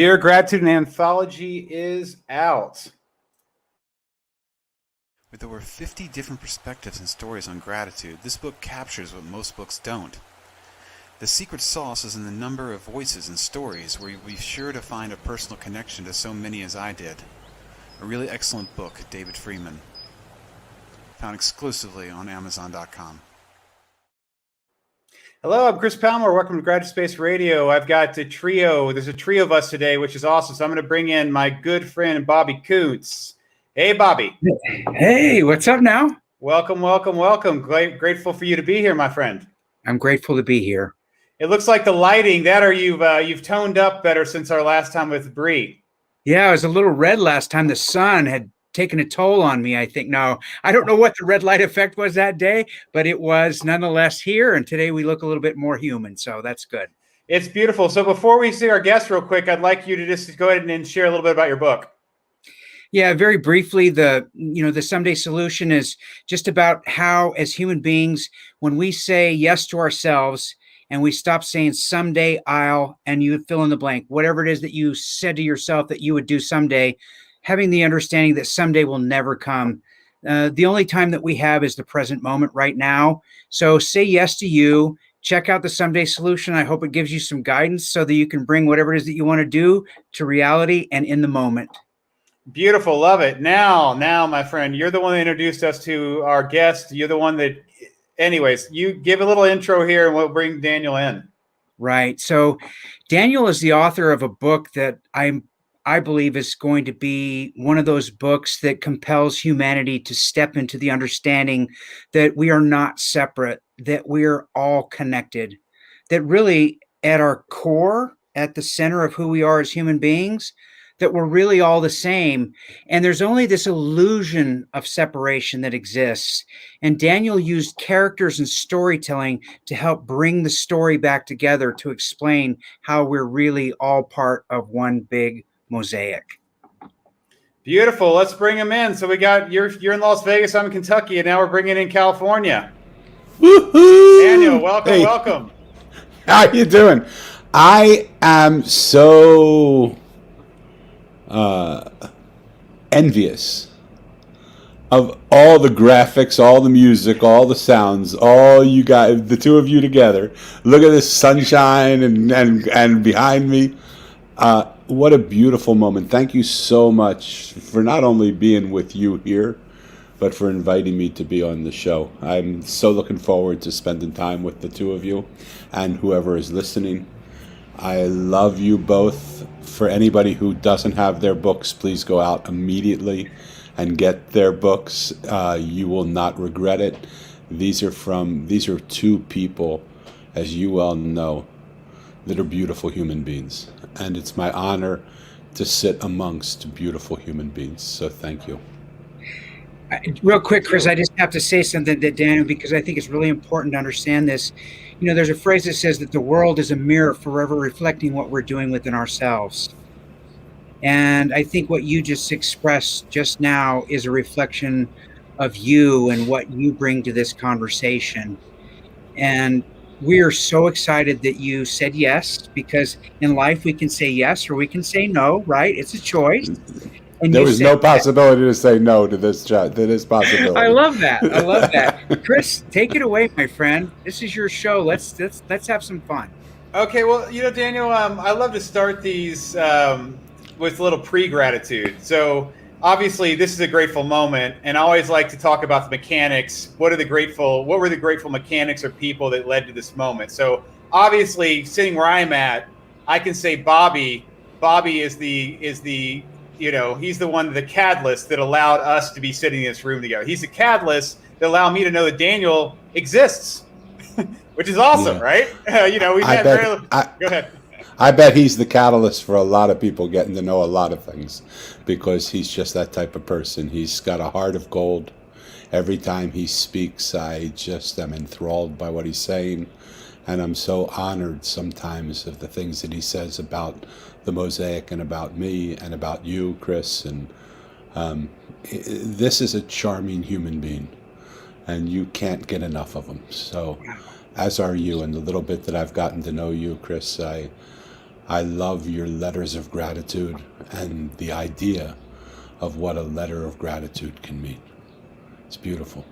Dear Gratitude, an anthology is out. With over 50 different perspectives and stories on gratitude, this book captures what most books don't. The secret sauce is in the number of voices and stories where you'll be sure to find a personal connection to so many as I did. A really excellent book, David Freeman. Found exclusively on Amazon.com. Hello, I'm Chris Palmer. Welcome to Gratitude Space Radio. I've got a trio. There's a trio of us today, which is awesome. So I'm going to bring in my good friend, Bobby Kuntz. Hey, Bobby. Hey, what's up now? Welcome, welcome, welcome. Grateful for you to be here, my friend. I'm grateful to be here. It looks like the lighting, you've toned up better since our last time with Bree. Yeah, I was a little red last time. The sun had taken a toll on me, I think. No, I don't know what the red light effect was that day, but it was nonetheless here. And today we look a little bit more human. So that's good. It's beautiful. So before we see our guests real quick, I'd like you to just go ahead and share a little bit about your book. Yeah, very briefly, the Someday Solution is just about how, as human beings, when we say yes to ourselves and we stop saying someday I'll, and you fill in the blank, whatever it is that you said to yourself that you would do someday, having the understanding that someday will never come. The only time that we have is the present moment right now. So say yes to you. Check out the Someday Solution. I hope it gives you some guidance so that you can bring whatever it is that you want to do to reality and in the moment. Beautiful. Love it. Now, my friend, you're the one that introduced us to our guest. You're the one that, anyways, you give a little intro here and we'll bring Daniel in. Right. So Daniel is the author of a book that I believe is going to be one of those books that compels humanity to step into the understanding that we are not separate, that we're all connected, that really at our core, at the center of who we are as human beings, that we're really all the same. And there's only this illusion of separation that exists. And Daniel used characters and storytelling to help bring the story back together to explain how we're really all part of one big mosaic. Beautiful. Let's bring him in. So we got you're in Las Vegas, I'm in Kentucky, and now we're bringing in California. Woohoo! Daniel, welcome, welcome. How you doing? I am so envious of all the graphics, all the music, all the sounds, all you guys, the two of you together. Look at this sunshine and behind me. What a beautiful moment. Thank you so much for not only being with you here, but for inviting me to be on the show. I'm so looking forward to spending time with the two of you and whoever is listening. I love you both. For anybody who doesn't have their books, please go out immediately and get their books. You will not regret it. These are two people, as you well know, that are beautiful human beings. And it's my honor to sit amongst beautiful human beings. So thank you. Real quick, Chris, I just have to say something to Daniel because I think it's really important to understand this. You know, there's a phrase that says that the world is a mirror forever reflecting what we're doing within ourselves. And I think what you just expressed just now is a reflection of you and what you bring to this conversation. And we are so excited that you said yes, because in life we can say yes or we can say no, right? It's a choice. And there was no possibility to say no to this possibility. I love that. I love that. Chris, take it away, my friend. This is your show. Let's have some fun. Okay, well, Daniel, I love to start these with a little pre-gratitude. So obviously this is a grateful moment, and I always like to talk about the mechanics. What were the grateful mechanics or people that led to this moment? So obviously, sitting where I'm at, I can say Bobby is the he's the one, the catalyst that allowed us to be sitting in this room together. He's the catalyst that allowed me to know that Daniel exists, which is awesome, yeah. Right? We've had go ahead. I bet he's the catalyst for a lot of people getting to know a lot of things, because he's just that type of person. He's got a heart of gold. Every time he speaks, I just am enthralled by what he's saying. And I'm so honored sometimes of the things that he says about the Mosaic and about me and about you, Chris. And this is a charming human being, and you can't get enough of him. So, as are you. And the little bit that I've gotten to know you, Chris, I love your letters of gratitude and the idea of what a letter of gratitude can mean. It's beautiful.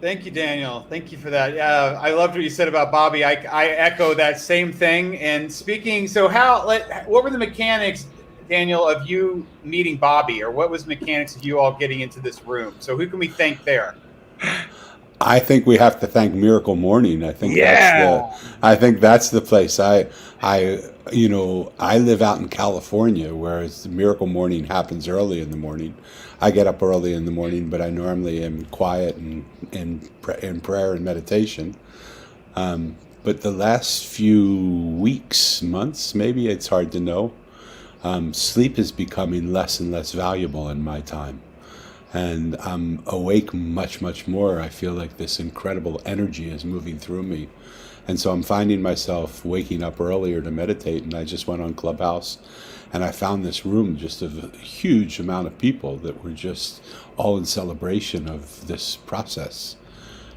Thank you, Daniel. Thank you for that. Yeah, I loved what you said about Bobby. I echo that same thing. And speaking, so what were the mechanics, Daniel, of you meeting Bobby, or what was the mechanics of you all getting into this room? So who can we thank there? I think we have to thank Miracle Morning. I think that's the place. I live out in California, whereas the Miracle Morning happens early in the morning. I get up early in the morning, but I normally am quiet and in prayer and meditation. But the last few weeks, months, maybe, it's hard to know. Sleep is becoming less and less valuable in my time. And I'm awake much, much more. I feel like this incredible energy is moving through me. And so I'm finding myself waking up earlier to meditate. And I just went on Clubhouse and I found this room just of a huge amount of people that were just all in celebration of this process.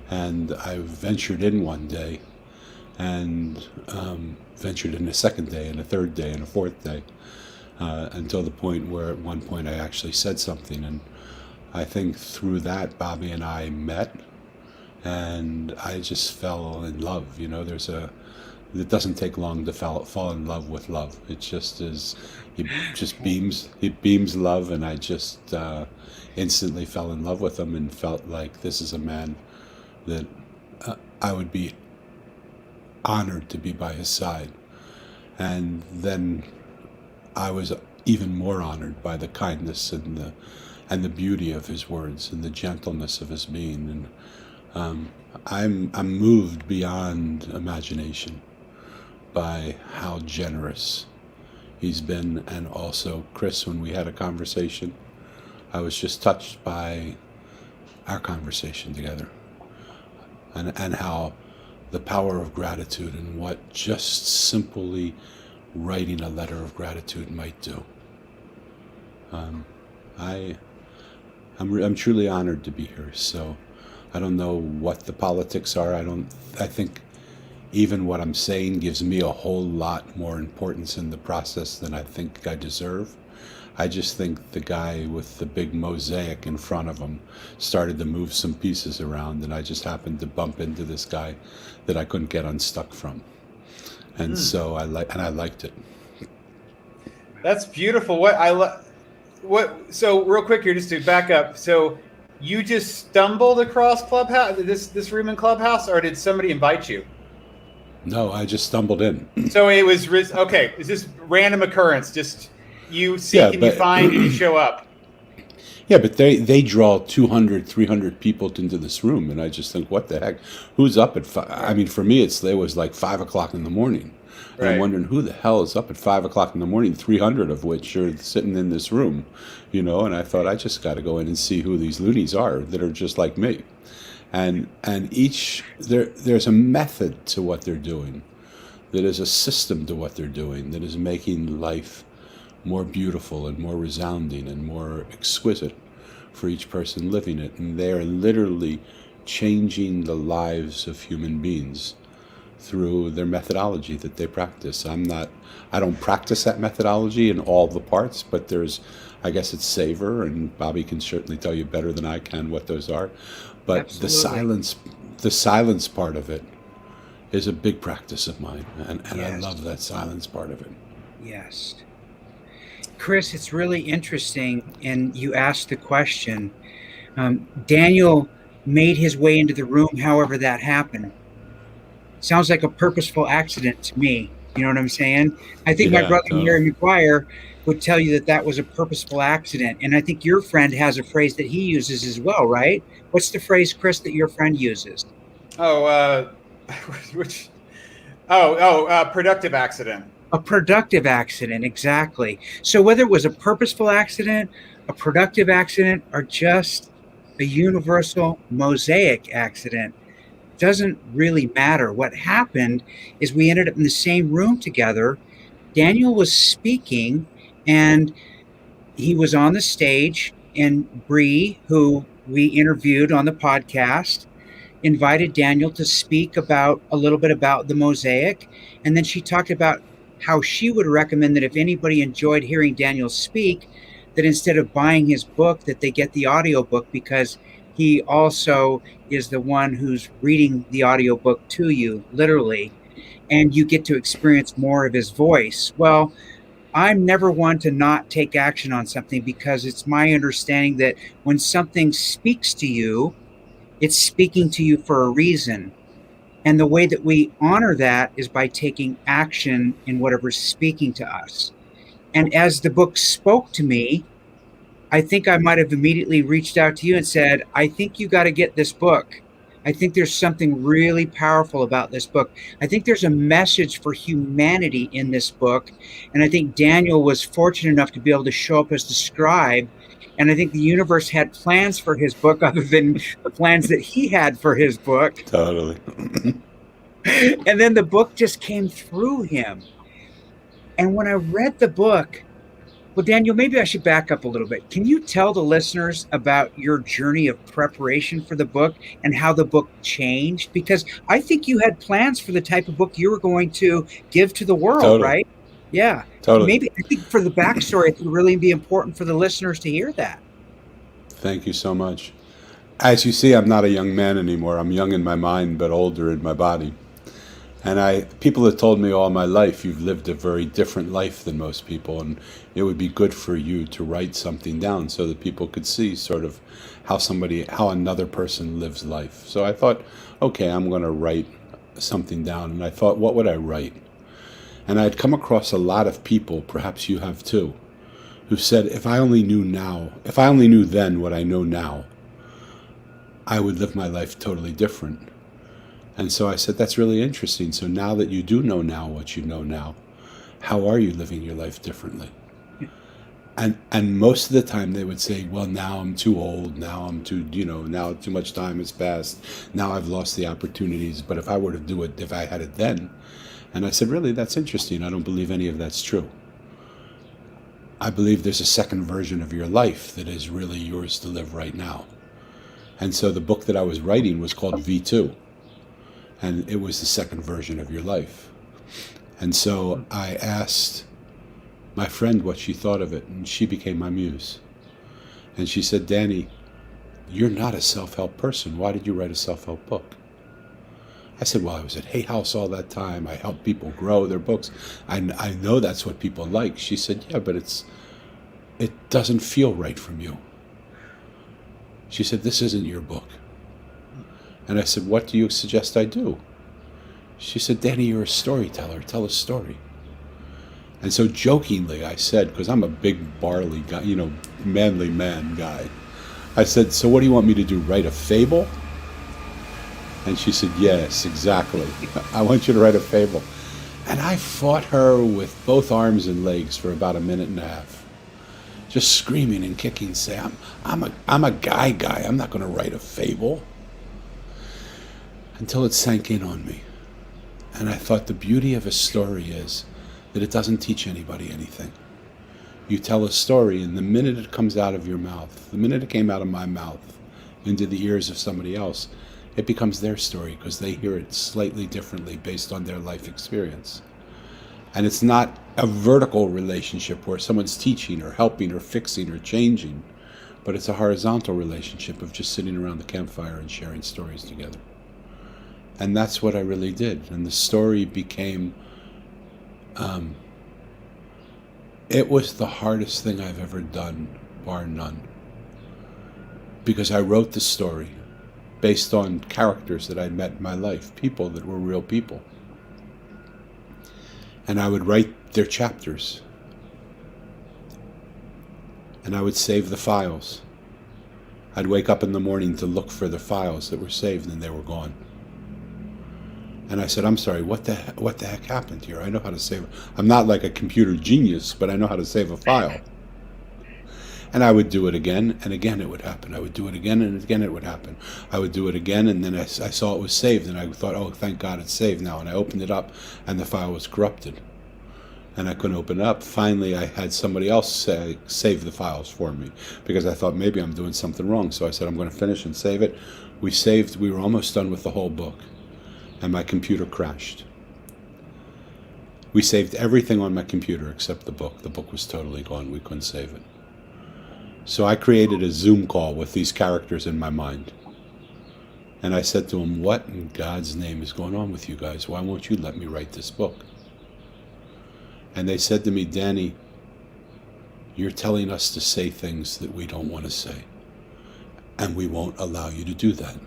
And I ventured in one day and ventured in a second day and a third day and a fourth day until the point where at one point I actually said something. And I think through that, Bobby and I met, and I just fell in love. It doesn't take long to fall in love with love. It just is, it beams love, and I just instantly fell in love with him and felt like this is a man that I would be honored to be by his side. And then I was even more honored by the kindness and the beauty of his words and the gentleness of his being. And I'm moved beyond imagination by how generous he's been. And also, Chris, when we had a conversation, I was just touched by our conversation together and how the power of gratitude and what just simply writing a letter of gratitude might do. I'm truly honored to be here. So I don't know what the politics are. I think even what I'm saying gives me a whole lot more importance in the process than I think I deserve. I just think the guy with the big mosaic in front of him started to move some pieces around, and I just happened to bump into this guy that I couldn't get unstuck from. And so I liked it. That's beautiful. So real quick here, just to back up. So you just stumbled across Clubhouse, this room in Clubhouse, or did somebody invite you? No, I just stumbled in. So it was, okay, it's just random occurrence. Just you seek and you find and you show up. Yeah, but they draw 200, 300 people into this room. And I just think, what the heck? Who's up at 5? I mean, for me, it was like 5 o'clock in the morning. And I'm wondering who the hell is up at 5 o'clock in the morning, 300 of which are sitting in this room, and I thought I just got to go in and see who these loonies are that are just like me. And there's a method to what they're doing. That is a system to what they're doing that is making life more beautiful and more resounding and more exquisite for each person living it. And they're literally changing the lives of human beings through their methodology that they practice. I don't practice that methodology in all the parts, but I guess it's savor, and Bobby can certainly tell you better than I can what those are. But absolutely. the silence part of it is a big practice of mine, and yes. I love that silence part of it. Yes. Chris, it's really interesting, and you asked the question. Daniel made his way into the room, however that happened. Sounds like a purposeful accident to me. You know what I'm saying? I think my brother Mary McGuire would tell you that was a purposeful accident. And I think your friend has a phrase that he uses as well, right? What's the phrase, Chris, that your friend uses? Productive accident. A productive accident, exactly. So whether it was a purposeful accident, a productive accident, or just a universal mosaic accident, doesn't really matter. What happened is we ended up in the same room together. Daniel was speaking, and he was on the stage, and Bree, who we interviewed on the podcast, invited Daniel to speak a little bit about the mosaic, and then she talked about how she would recommend that if anybody enjoyed hearing Daniel speak, that instead of buying his book, that they get the audiobook, because he also is the one who's reading the audiobook to you, literally, and you get to experience more of his voice. Well, I'm never one to not take action on something, because it's my understanding that when something speaks to you, it's speaking to you for a reason. And the way that we honor that is by taking action in whatever's speaking to us. And as the book spoke to me, I think I might have immediately reached out to you and said, I think you got to get this book. I think there's something really powerful about this book. I think there's a message for humanity in this book. And I think Daniel was fortunate enough to be able to show up as the scribe. And I think the universe had plans for his book other than the plans that he had for his book. Totally. And then the book just came through him. And when I read the book, well, Daniel, maybe I should back up a little bit. Can you tell the listeners about your journey of preparation for the book and how the book changed? Because I think you had plans for the type of book you were going to give to the world, Totally. right? Yeah. Totally. Maybe I think for the backstory, it would really be important for the listeners to hear that. Thank you so much. As you see, I'm not a young man anymore. I'm young in my mind, but older in my body. And people have told me all my life, you've lived a very different life than most people, and it would be good for you to write something down so that people could see sort of how another person lives life. So I thought, okay, I'm going to write something down. And I thought, what would I write? And I'd come across a lot of people, perhaps you have too, who said, if I only knew then what I know now, I would live my life totally different. And so I said, that's really interesting. So now that you do know now what you know now, how are you living your life differently? And most of the time they would say, well, now I'm too old. Now I'm now too much time has passed. Now I've lost the opportunities. But if I were to do it, if I had it then. And I said, really, that's interesting. I don't believe any of that's true. I believe there's a second version of your life that is really yours to live right now. And so the book that I was writing was called V2. And it was the second version of your life. And so I asked my friend what she thought of it, and she became my muse. And she said, Danny, you're not a self-help person. Why did you write a self-help book? I said, well, I was at Hay House all that time. I helped people grow their books. I know that's what people like. She said, yeah, but it doesn't feel right from you. She said, this isn't your book. And I said, what do you suggest I do? She said, Danny, you're a storyteller. Tell a story. And so jokingly I said, because I'm a big barley guy, manly man guy, I said, so what do you want me to do, write a fable? And she said, yes, exactly. I want you to write a fable. And I fought her with both arms and legs for about a minute and a half, just screaming and kicking, saying, I'm a guy. I'm not going to write a fable. Until it sank in on me. And I thought the beauty of a story is that it doesn't teach anybody anything. You tell a story, and the minute it comes out of your mouth, the minute it came out of my mouth into the ears of somebody else, it becomes their story because they hear it slightly differently based on their life experience. And it's not a vertical relationship where someone's teaching or helping or fixing or changing, but it's a horizontal relationship of just sitting around the campfire and sharing stories together. And that's what I really did. And the story became, it was the hardest thing I've ever done, bar none. Because I wrote the story based on characters that I met in my life, people that were real people. And I would write their chapters. And I would save the files. I'd wake up in the morning to look for the files that were saved, and they were gone. And I said, I'm sorry, what the heck happened here? I know how to save. I'm not like a computer genius, but I know how to save a file. And I would do it again, and again it would happen. I would do it again, and again it would happen. I would do it again, and then I saw it was saved, and I thought, oh, thank God it's saved now. And I opened it up, and the file was corrupted. And I couldn't open it up. Finally, I had somebody else save the files for me, because I thought maybe I'm doing something wrong. So I said, I'm going to finish and save it. We were almost done with the whole book. And my computer crashed. We saved everything on my computer except the book. The book was totally gone. We couldn't save it. So I created a Zoom call with these characters in my mind. And I said to them, what in God's name is going on with you guys? Why won't you let me write this book? And they said to me, Danny, you're telling us to say things that we don't want to say. And we won't allow you to do that.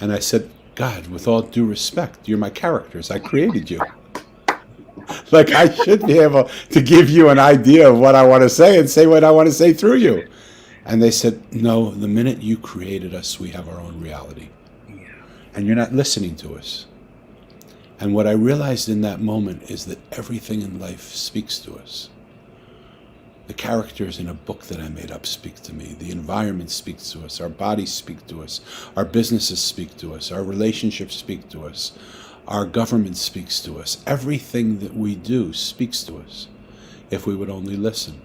And I said, God, with all due respect, you're my characters. I created you. Like, I should be able to give you an idea of what I want to say and say what I want to say through you. And they said, no, the minute you created us, we have our own reality. Yeah. And you're not listening to us. And what I realized in that moment is that everything in life speaks to us. The characters in a book that I made up speak to me. The environment speaks to us. Our bodies speak to us. Our businesses speak to us. Our relationships speak to us. Our government speaks to us. Everything that we do speaks to us if we would only listen.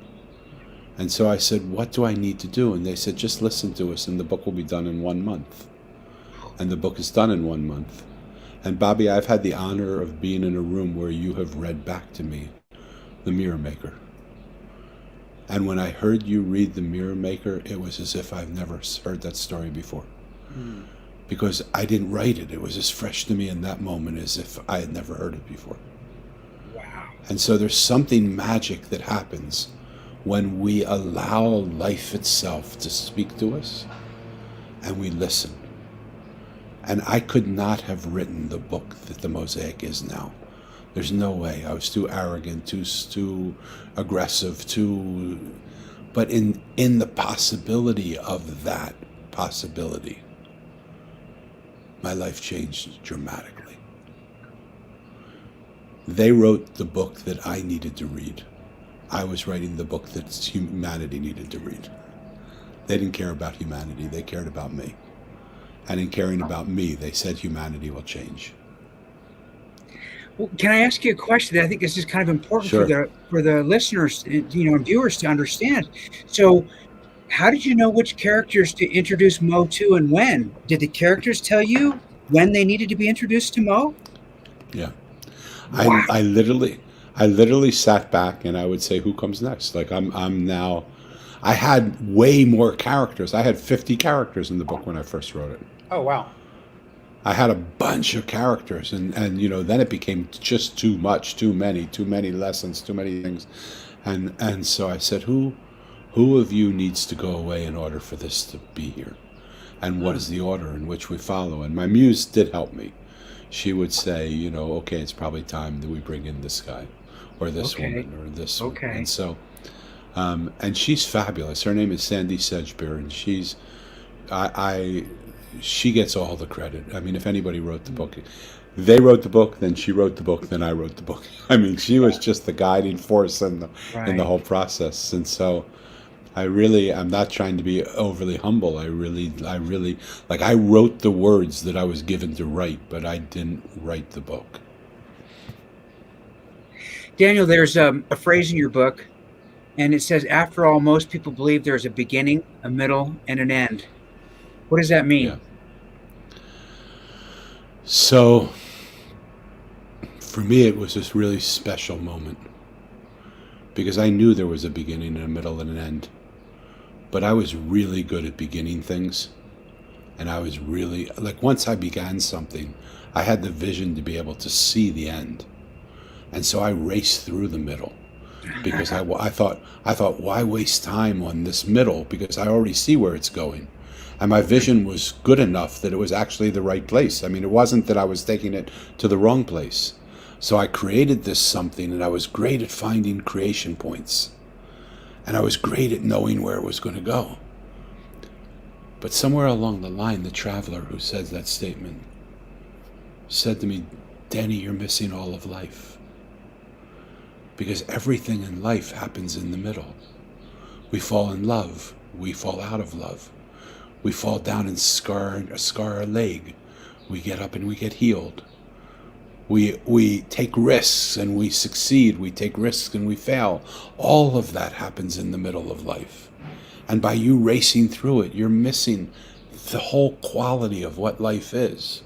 And so I said, what do I need to do? And they said, just listen to us and the book will be done in 1 month. And the book is done in 1 month. And Bobby, I've had the honor of being in a room where you have read back to me The Mirror Maker. And when I heard you read The Mirror Maker, it was as if I've never heard that story before. Because I didn't write it. It was as fresh to me in that moment as if I had never heard it before. Wow. And so there's something magic that happens when we allow life itself to speak to us and we listen. And I could not have written the book that the Mosaic is now. There's no way. I was too arrogant, too aggressive, but in the possibility of that possibility, my life changed dramatically. They wrote the book that I needed to read. I was writing the book that humanity needed to read. They didn't care about humanity, they cared about me. And in caring about me, they said humanity will change. Well, can I ask you a question? I think this is kind of important Sure. for the listeners, and viewers to understand. So, how did you know which characters to introduce Mo to and when? Did the characters tell you when they needed to be introduced to Mo? Yeah. Wow. I literally sat back and I would say, who comes next? Like I'm now, I had way more characters. I had 50 characters in the book when I first wrote it. Oh, wow. I had a bunch of characters and then it became just too much, too many lessons, too many things. And so I said, who of you needs to go away in order for this to be here? And what is the order in which we follow? And my muse did help me. She would say, okay, it's probably time that we bring in this guy or this woman or this one. Okay. And so, and she's fabulous. Her name is Sandy Sedgbeer, and she gets all the credit. I mean, if anybody wrote the book, they wrote the book, then she wrote the book, then I wrote the book. I mean, she was just the guiding force in the whole process. And so I'm not trying to be overly humble. I really, like, I wrote the words that I was given to write, but I didn't write the book. Daniel, there's a phrase in your book, and it says, after all, most people believe there's a beginning, a middle, and an end. What does that mean? Yeah. So, for me, it was this really special moment because I knew there was a beginning and a middle and an end. But I was really good at beginning things. And I was really, like, once I began something, I had the vision to be able to see the end. And so I raced through the middle because I thought, why waste time on this middle? Because I already see where it's going. And my vision was good enough that it was actually the right place. I mean, it wasn't that I was taking it to the wrong place. So I created this something, and I was great at finding creation points. And I was great at knowing where it was going to go. But somewhere along the line, the traveler who said that statement said to me, Danny, you're missing all of life. Because everything in life happens in the middle. We fall in love. We fall out of love. We fall down and scar our leg. We get up and we get healed. We take risks and we succeed. We take risks and we fail. All of that happens in the middle of life. And by you racing through it, you're missing the whole quality of what life is.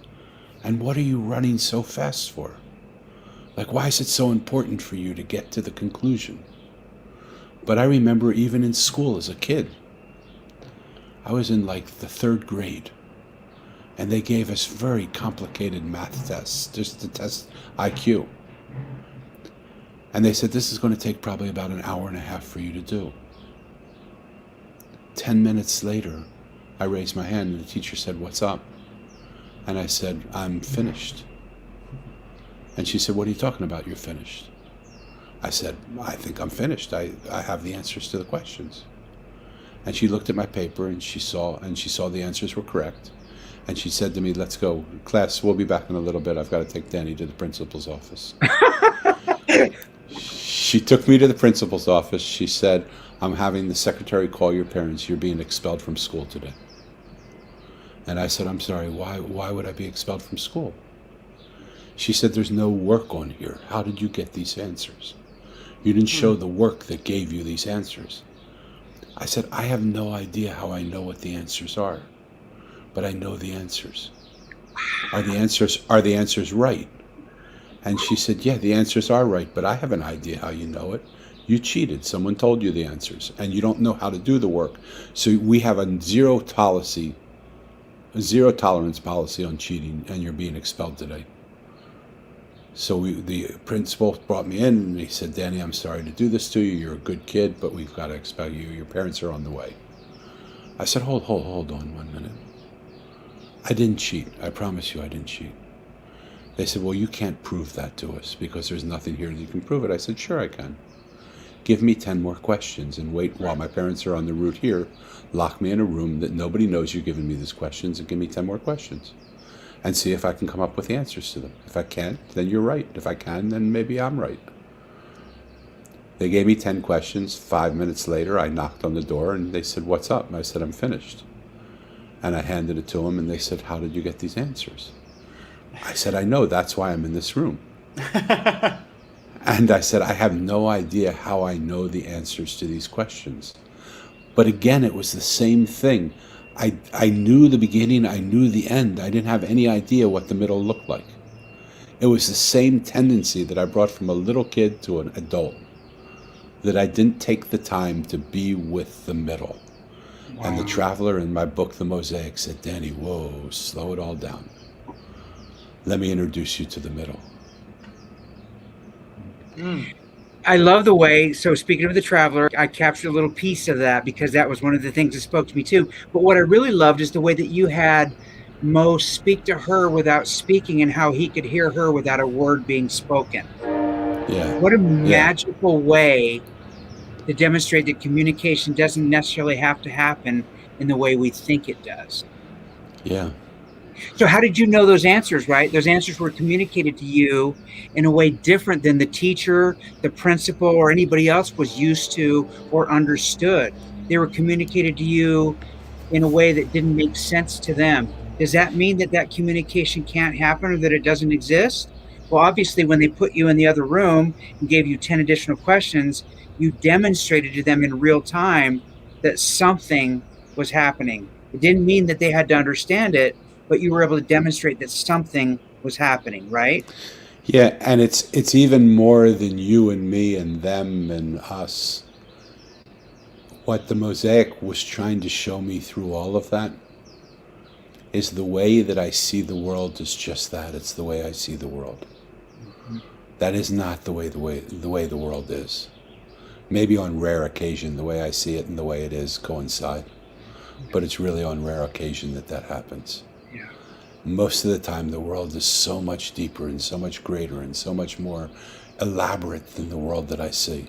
And what are you running so fast for? Like, why is it so important for you to get to the conclusion? But I remember even in school as a kid, I was in like the 3rd grade, and they gave us very complicated math tests just to test IQ. And they said, this is going to take probably about an hour and a half for you to do. 10 minutes later, I raised my hand and the teacher said, what's up? And I said, I'm finished. And she said, what are you talking about, you're finished? I said, I think I'm finished. I have the answers to the questions. And she looked at my paper and she saw the answers were correct. And she said to me, let's go. Class, we'll be back in a little bit. I've got to take Danny to the principal's office. She took me to the principal's office. She said, I'm having the secretary call your parents. You're being expelled from school today. And I said, I'm sorry, why would I be expelled from school? She said, there's no work on here. How did you get these answers? You didn't show the work that gave you these answers. I said, I have no idea how I know what the answers are, but I know the answers. Are the answers right? And she said, yeah, the answers are right, but I have an idea how you know it. You cheated. Someone told you the answers, and you don't know how to do the work. So we have a zero tolerance policy on cheating, and you're being expelled today. So the principal brought me in, and he said, Danny, I'm sorry to do this to you. You're a good kid, but we've got to expel you. Your parents are on the way. I said, hold on 1 minute. I didn't cheat. I promise you I didn't cheat. They said, well, you can't prove that to us because there's nothing here that you can prove it. I said, sure I can. Give me 10 more questions and wait while my parents are on the route here. Lock me in a room that nobody knows you're giving me these questions and give me 10 more questions. And see if I can come up with the answers to them. If I can't, then you're right. If I can, then maybe I'm right. They gave me 10 questions. 5 minutes later, I knocked on the door and they said, what's up? And I said, I'm finished. And I handed it to them and they said, how did you get these answers? I said, I know, that's why I'm in this room. And I said, I have no idea how I know the answers to these questions. But again, it was the same thing. I knew the beginning, I knew the end. I didn't have any idea what the middle looked like. It was the same tendency that I brought from a little kid to an adult, that I didn't take the time to be with the middle. Wow. And the traveler in my book, The Mosaic, said, Danny, whoa, slow it all down. Let me introduce you to the middle. I love the way, so speaking of the traveler, I captured a little piece of that because that was one of the things that spoke to me too. But what I really loved is the way that you had Mo speak to her without speaking and how he could hear her without a word being spoken. Yeah. What a magical way to demonstrate that communication doesn't necessarily have to happen in the way we think it does. Yeah. So how did you know those answers, right? Those answers were communicated to you in a way different than the teacher, the principal, or anybody else was used to or understood. They were communicated to you in a way that didn't make sense to them. Does that mean that that communication can't happen or that it doesn't exist? Well, obviously, when they put you in the other room and gave you 10 additional questions, you demonstrated to them in real time that something was happening. It didn't mean that they had to understand it, but you were able to demonstrate that something was happening, right? Yeah, and it's even more than you and me and them and us. What the Mosaic was trying to show me through all of that is the way that I see the world is just that. It's the way I see the world. Mm-hmm. That is not the way the world is. Maybe on rare occasion, the way I see it and the way it is coincide. But it's really on rare occasion that happens. Yeah. Most of the time, the world is so much deeper and so much greater and so much more elaborate than the world that I see.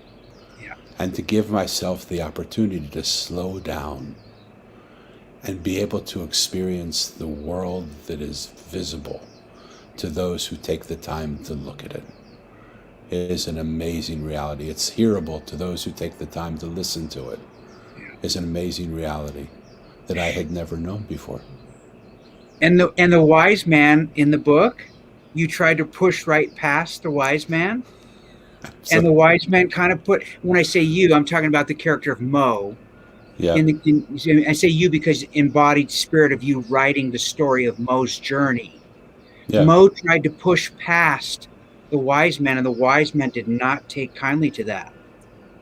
Yeah. And to give myself the opportunity to slow down and be able to experience the world that is visible to those who take the time to look at it. It is an amazing reality. It's hearable to those who take the time to listen to it. It's an amazing reality that I had never known before. And the wise man in the book, you tried to push right past the wise man. So, and the wise man kind of put, when I say you, I'm talking about the character of Mo. Yeah. I say you because embodied spirit of you writing the story of Mo's journey. Yeah. Mo tried to push past the wise men, and the wise men did not take kindly to that.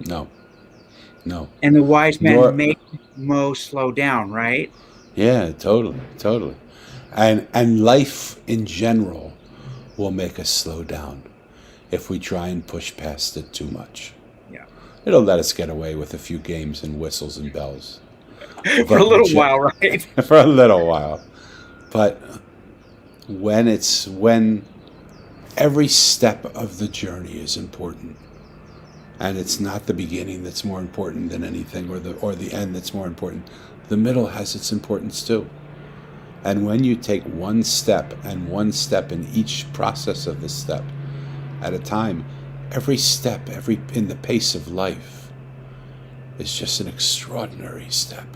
No, no. And the wise men Nor, made Mo slow down, right? yeah, totally, totally. And life in general will make us slow down if we try and push past it too much. Yeah. It'll let us get away with a few games and whistles and bells. For a little while, right? For a little while. But when every step of the journey is important, and it's not the beginning that's more important than anything, or the end that's more important. The middle has its importance too. And when you take one step in each process of the step at a time, every step, in the pace of life is just an extraordinary step.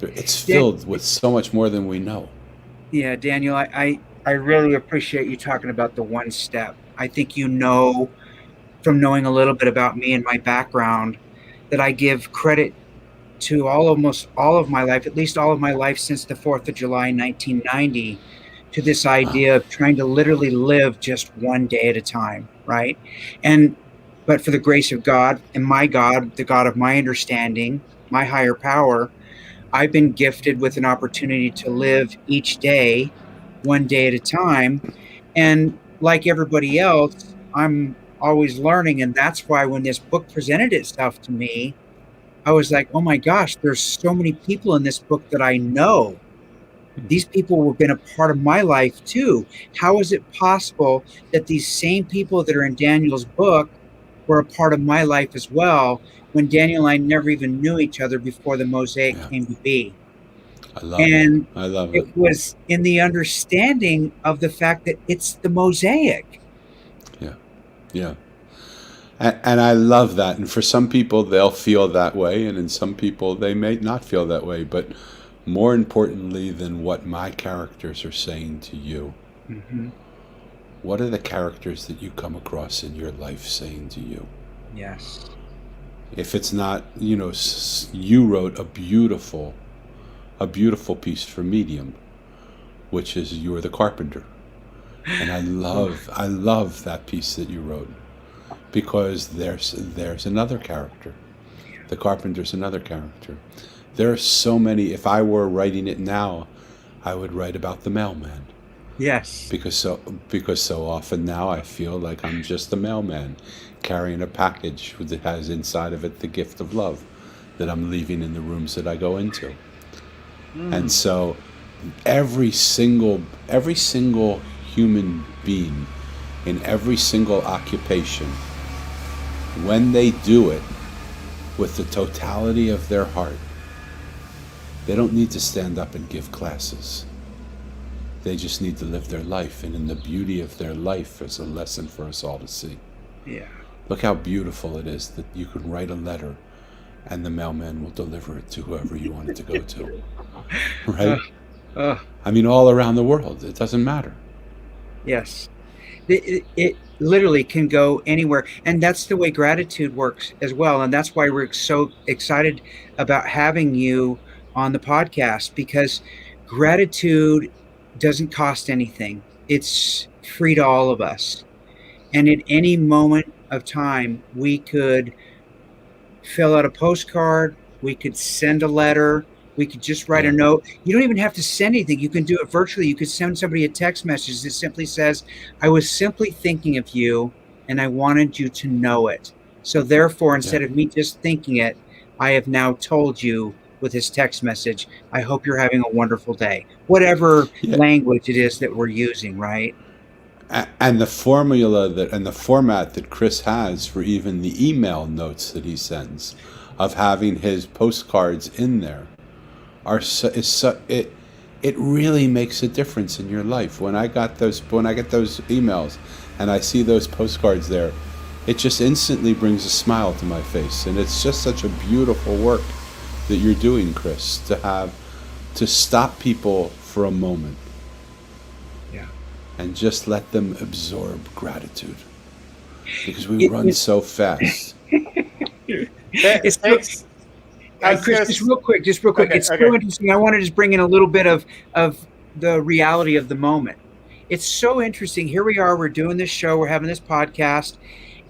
It's filled with so much more than we know. Yeah, Daniel, I really appreciate you talking about the one step. I think you know, from knowing a little bit about me and my background, that I give credit to almost all of my life, at least all of my life since the 4th of July, 1990, to this idea of trying to literally live just one day at a time, right? But for the grace of God and my God, the God of my understanding, my higher power, I've been gifted with an opportunity to live each day, one day at a time. And like everybody else, I'm always learning. And that's why when this book presented itself to me, I was like, oh my gosh, there's so many people in this book that I know. These people have been a part of my life too. How is it possible that these same people that are in Daniel's book were a part of my life as well, when Daniel and I never even knew each other before the Mosaic came to be? I love it. I love it. It was in the understanding of the fact that it's the Mosaic. Yeah. Yeah. And I love that. And for some people, they'll feel that way. And in some people, they may not feel that way. But more importantly than what my characters are saying to you, what are the characters that you come across in your life saying to you? Yes. If it's not, you wrote a beautiful piece for Medium, which is You're the Carpenter. And I love that piece that you wrote. Because there's another character. The carpenter's another character. There are so many. If I were writing it now, I would write about the mailman. Yes. Because so often now I feel like I'm just the mailman carrying a package that has inside of it the gift of love that I'm leaving in the rooms that I go into. And so every single human being in every single occupation, when they do it with the totality of their heart, they don't need to stand up and give classes. They just need to live their life, and in the beauty of their life is a lesson for us all to see. Yeah. Look how beautiful it is that you can write a letter and the mailman will deliver it to whoever you want it to go to. Right? I mean, all around the world. It doesn't matter. Yes. It literally can go anywhere. And that's the way gratitude works as well. And that's why we're so excited about having you on the podcast, because gratitude doesn't cost anything. It's free to all of us. And at any moment of time, we could fill out a postcard, we could send a letter, we could just write a note. You don't even have to send anything. You can do it virtually. You could send somebody a text message that simply says, I was simply thinking of you and I wanted you to know it. So therefore, instead of me just thinking it, I have now told you with this text message, I hope you're having a wonderful day. Whatever language it is that we're using, right? And the formula and the format that Chris has for even the email notes that he sends, of having his postcards in there, it really makes a difference in your life. When I get those emails and I see those postcards there, it just instantly brings a smile to my face. And it's just such a beautiful work that you're doing, Chris, to stop people for a moment. Yeah. And just let them absorb gratitude. Because we run so fast. Chris, just real quick. It's so interesting. I want to just bring in a little bit of the reality of the moment. it's so interesting. Here we are, we're doing this show, we're having this podcast.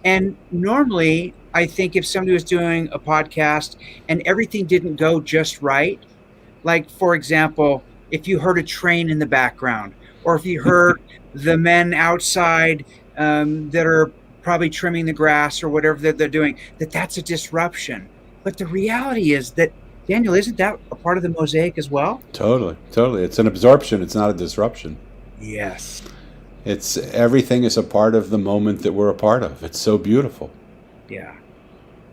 And normally, I think if somebody was doing a podcast and everything didn't go just right, like, for example, if you heard a train in the background, or if you heard the men outside that are probably trimming the grass or whatever that they're doing, that's a disruption. But the reality is that, Daniel, isn't that a part of the mosaic as well? Totally, totally. It's an absorption. It's not a disruption. Yes. It's everything is a part of the moment that we're a part of. It's so beautiful. Yeah.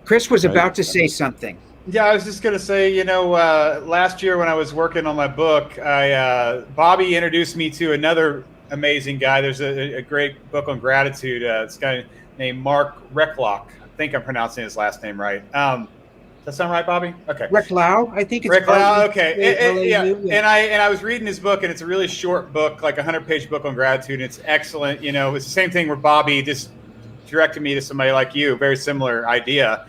Chris was Right. about to say something. Yeah, I was just gonna say, last year when I was working on my book, Bobby introduced me to another amazing guy. There's a great book on gratitude. This guy named Mark Recklock. I think I'm pronouncing his last name right. Does that sound right, Bobby? Okay. Rick Lau, I think it's Rick Lau, partly- okay. Yeah. yeah. And I was reading his book, and it's a really short book, like a 100-page book on gratitude, and it's excellent. It's the same thing where Bobby just directed me to somebody like you, very similar idea.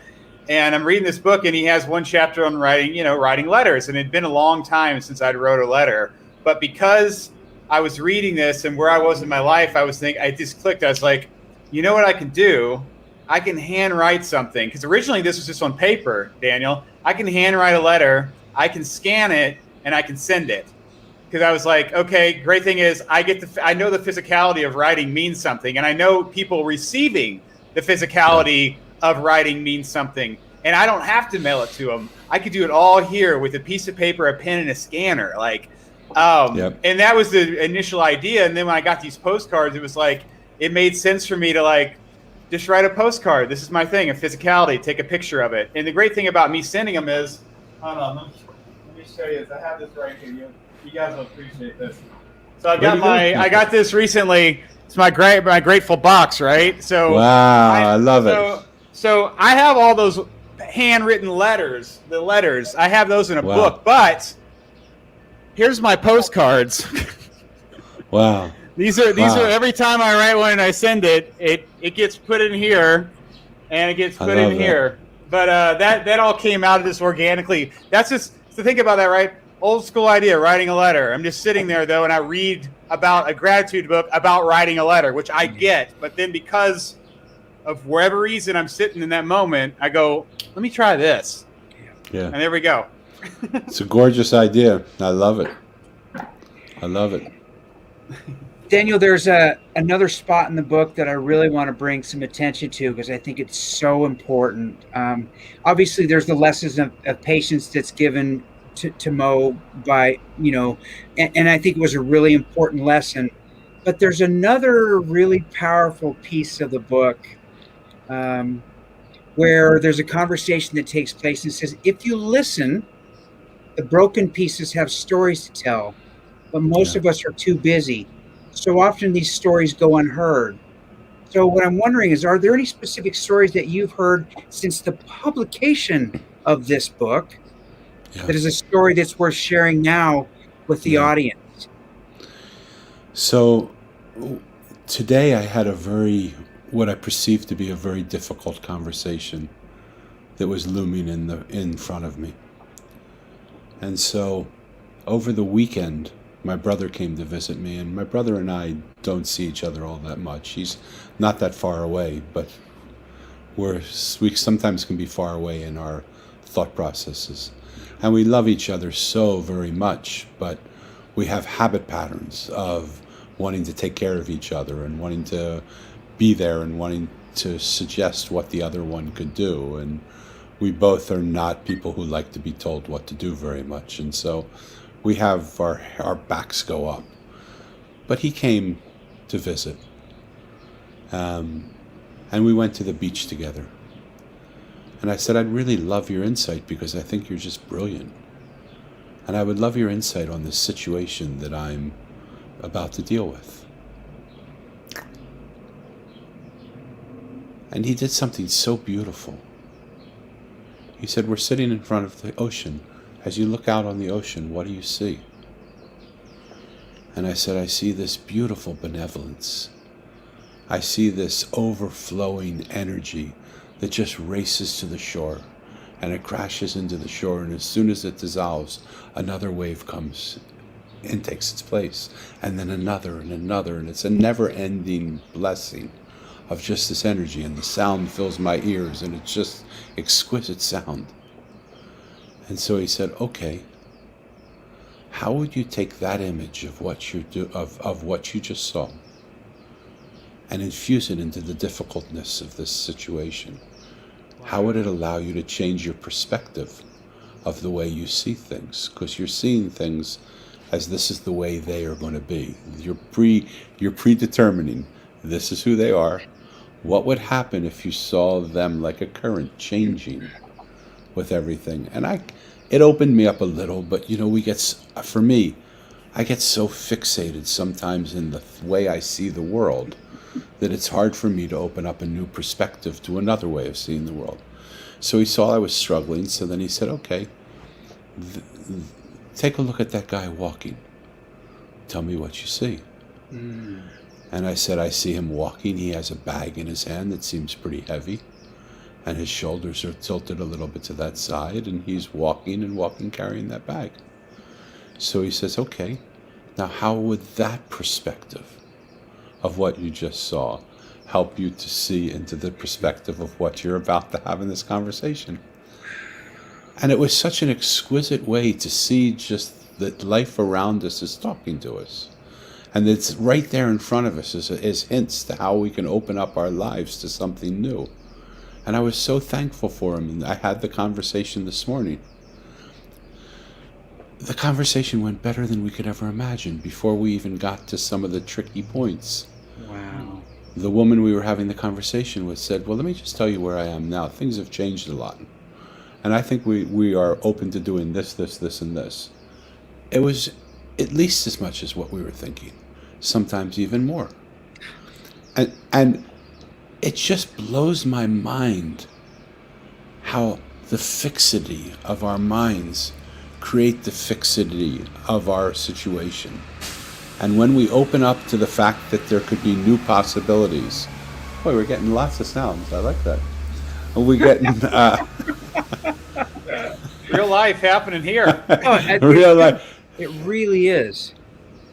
And I'm reading this book, and he has one chapter on writing letters. And it'd been a long time since I'd wrote a letter. But because I was reading this and where I was in my life, I just clicked. I was like, you know what I can do? I can handwrite something. Because originally this was just on paper, Daniel. I can handwrite a letter, I can scan it, and I can send it. Because I was like, okay, great thing is I know the physicality of writing means something. And I know people receiving the physicality of writing means something. And I don't have to mail it to them. I could do it all here with a piece of paper, a pen, and a scanner. And that was the initial idea. And then when I got these postcards, it was like, it made sense for me to just write a postcard. This is my thing, a physicality, take a picture of it. And the great thing about me sending them is, hold on, let me show you this. I have this right here. You guys will appreciate this. So I got this recently. It's my grateful box, right? So Wow, I love it. So I have all those handwritten letters. The letters, I have those in a book. But here's my postcards. Wow. These are every time I write one and I send it, it gets put in here, and it gets put in here. But that all came out of this organically. That's just to think about that, right? Old school idea, writing a letter. I'm just sitting there though, and I read about a gratitude book about writing a letter, which I get. But then because of whatever reason I'm sitting in that moment, I go, let me try this. Yeah. And there we go. It's a gorgeous idea. I love it. I love it. Daniel, there's another spot in the book that I really want to bring some attention to because I think it's so important. Obviously, there's the lessons of patience that's given to Mo by, and I think it was a really important lesson. But there's another really powerful piece of the book where there's a conversation that takes place and says, if you listen, the broken pieces have stories to tell, but most of us are too busy. So often these stories go unheard. So what I'm wondering is, are there any specific stories that you've heard since the publication of this book that is a story that's worth sharing now with the audience? So today I had what I perceived to be a very difficult conversation that was looming in front of me. And so over the weekend, my brother came to visit me, and my brother and I don't see each other all that much. He's not that far away, but we sometimes can be far away in our thought processes. And we love each other so very much, but we have habit patterns of wanting to take care of each other and wanting to be there and wanting to suggest what the other one could do. And we both are not people who like to be told what to do very much. And so we have our backs go up. But he came to visit. And we went to the beach together. And I said, I'd really love your insight because I think you're just brilliant. And I would love your insight on this situation that I'm about to deal with. And he did something so beautiful. He said, we're sitting in front of the ocean. As you look out on the ocean, what do you see? And I said, I see this beautiful benevolence. I see this overflowing energy that just races to the shore, and it crashes into the shore, and as soon as it dissolves, another wave comes and takes its place, and then another and another, and it's a never-ending blessing of just this energy, and the sound fills my ears, and it's just exquisite sound. And so he said, okay, how would you take that image of what you just saw and infuse it into the difficultness of this situation? How would it allow you to change your perspective of the way you see things? Because you're seeing things as this is the way they are going to be. You're predetermining this is who they are. What would happen if you saw them like a current changing with everything? And it opened me up a little, but for me, I get so fixated sometimes in the way I see the world that it's hard for me to open up a new perspective to another way of seeing the world. So he saw I was struggling, so then he said, okay, take a look at that guy walking. Tell me what you see. And I said, I see him walking. He has a bag in his hand that seems pretty heavy, and his shoulders are tilted a little bit to that side, and he's walking carrying that bag. So he says, okay, now how would that perspective of what you just saw help you to see into the perspective of what you're about to have in this conversation? And it was such an exquisite way to see just that life around us is talking to us. And it's right there in front of us as hints to how we can open up our lives to something new. And I was so thankful for him. And I had the conversation this morning. The conversation went better than we could ever imagine before we even got to some of the tricky points. Wow. The woman we were having the conversation with said, well, let me just tell you where I am now. Things have changed a lot. And I think we are open to doing this, and this. It was at least as much as what we were thinking. Sometimes even more. And it just blows my mind how the fixity of our minds create the fixity of our situation. And when we open up to the fact that there could be new possibilities, boy, we're getting lots of sounds. I like that. We're getting real life happening here. Real life. It really is.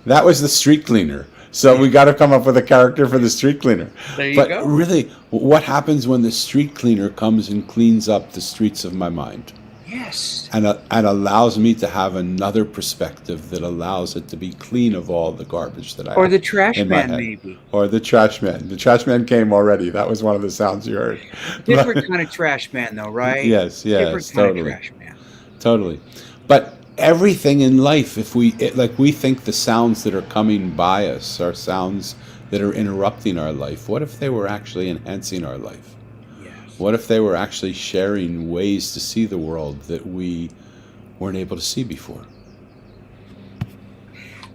That was the street cleaner. So we got to come up with a character for the street cleaner. There you but go. Really, what happens when the street cleaner comes and cleans up the streets of my mind? Yes. And allows me to have another perspective that allows it to be clean of all the garbage that I Or have the trash in my man, head. maybe. Or the trash man. The trash man came already. That was one of the sounds you heard. Different kind of trash man, though, right? Yes, Different kind totally. of trash man. Totally. But everything in life, if we think the sounds that are coming by us are sounds that are interrupting our life, what if they were actually enhancing our life? Yes. What if they were actually sharing ways to see the world that we weren't able to see before?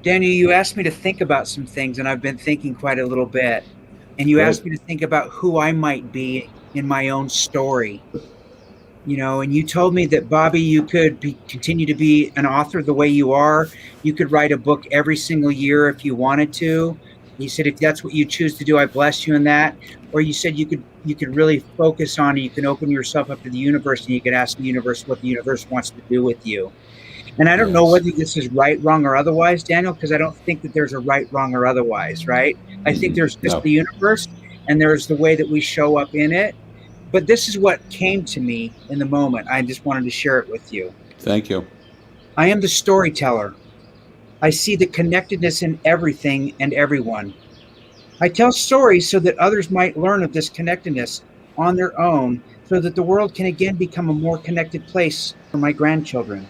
Daniel, you asked me to think about some things, and I've been thinking quite a little bit. And you Good. asked me to think about who I might be in my own story. And you told me that, Bobby, you could continue to be an author the way you are. You could write a book every single year if you wanted to. You said, if that's what you choose to do, I bless you in that. Or you said you could really focus on it. You can open yourself up to the universe, and you can ask the universe what the universe wants to do with you. And I don't know whether this is right, wrong, or otherwise, Daniel, because I don't think that there's a right, wrong, or otherwise, right? I think there's just the universe, and there's the way that we show up in it. But this is what came to me in the moment. I just wanted to share it with you. Thank you. I am the storyteller. I see the connectedness in everything and everyone. I tell stories so that others might learn of this connectedness on their own, so that the world can again become a more connected place for my grandchildren.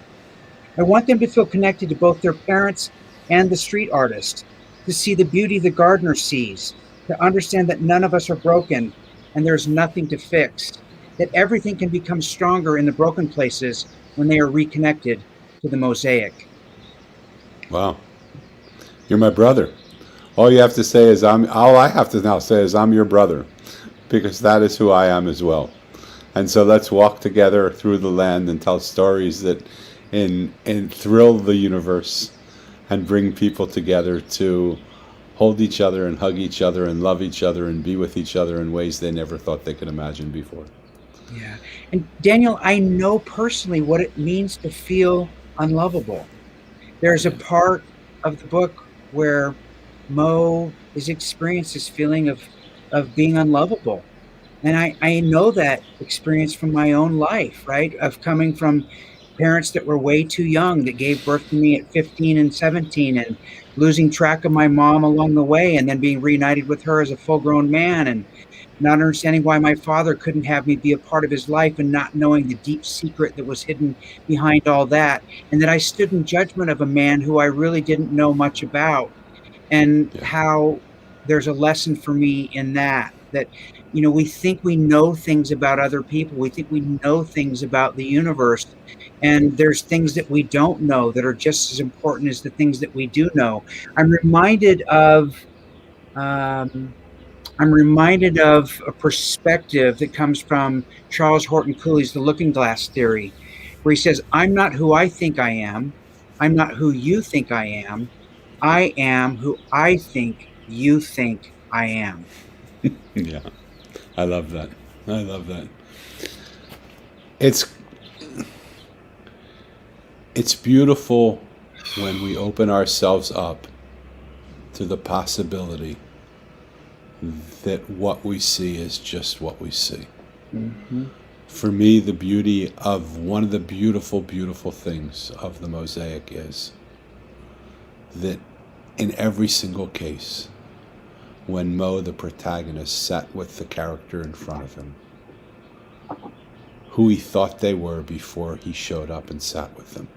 I want them to feel connected to both their parents and the street artist, to see the beauty the gardener sees, to understand that none of us are broken and there's nothing to fix, that everything can become stronger in the broken places when they are reconnected to the mosaic. Wow. You're my brother. All you have to say is all I have to now say is I'm your brother, because that is who I am as well. And so let's walk together through the land and tell stories that thrill the universe and bring people together to hold each other and hug each other and love each other and be with each other in ways they never thought they could imagine before. Yeah. And Daniel, I know personally what it means to feel unlovable. There's a part of the book where Mo is experienced this feeling of being unlovable. And I know that experience from my own life, right? Of coming from parents that were way too young, that gave birth to me at 15 and 17, and losing track of my mom along the way, and then being reunited with her as a full grown man, and not understanding why my father couldn't have me be a part of his life, and not knowing the deep secret that was hidden behind all that. And that I stood in judgment of a man who I really didn't know much about, and Yeah. how there's a lesson for me in that, we think we know things about other people, we think we know things about the universe, and there's things that we don't know that are just as important as the things that we do know. i'm reminded of um, I'm reminded of a perspective that comes from Charles Horton Cooley's The Looking Glass Theory, where he says, I'm not who I think I am. I'm not who you think I am. I am who I think you think I am. Yeah. I love that. I love that. It's beautiful when we open ourselves up to the possibility that what we see is just what we see. Mm-hmm. For me, the beauty of one of the beautiful, beautiful things of the Mosaic is that in every single case, when Mo, the protagonist, sat with the character in front of him, who he thought they were before he showed up and sat with them,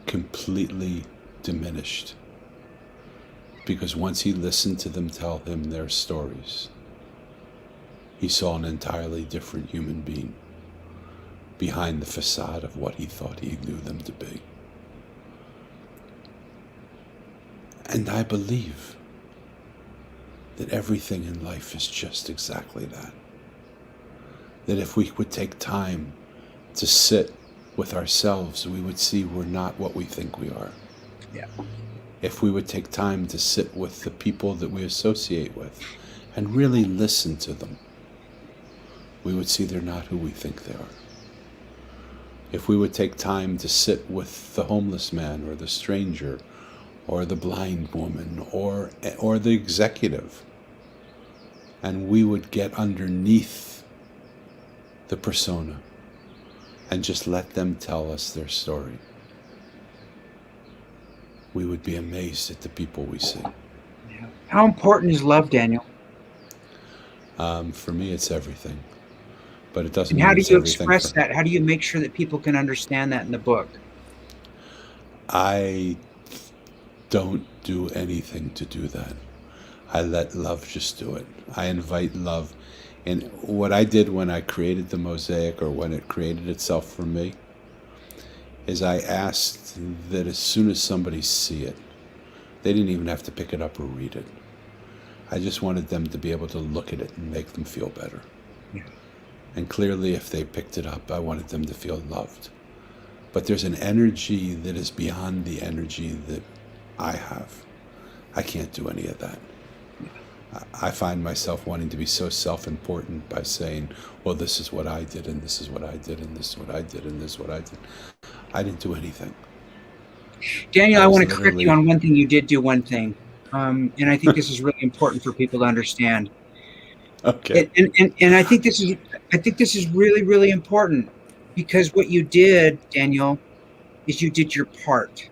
completely diminished. Because once he listened to them tell him their stories, he saw an entirely different human being behind the facade of what he thought he knew them to be. And I believe that everything in life is just exactly that. That if we would take time to sit with ourselves, we would see we're not what we think we are. Yeah. If we would take time to sit with the people that we associate with and really listen to them, we would see they're not who we think they are. If we would take time to sit with the homeless man or the stranger or the blind woman or the executive, and we would get underneath the persona and just let them tell us their story, we would be amazed at the people we see. Yeah. How important is love, Daniel? For me, it's everything. But it doesn't And how mean do it's you everything express for... that? How do you make sure that people can understand that in the book? I don't do anything to do that. I let love just do it. I invite love. And what I did when I created the Mosaic, or when it created itself for me, is I asked that as soon as somebody see it, they didn't even have to pick it up or read it. I just wanted them to be able to look at it and make them feel better. Yeah. And clearly, if they picked it up, I wanted them to feel loved. But there's an energy that is beyond the energy that I have. I can't do any of that. I find myself wanting to be so self-important by saying, well, this is what I did, and this is what I did, and this is what I did, and this is what I did. I didn't do anything. Daniel, I want to correct you on one thing. You did do one thing. And I think this is really important for people to understand. Okay. And I think this is really, really important, because what you did, Daniel, is you did your part.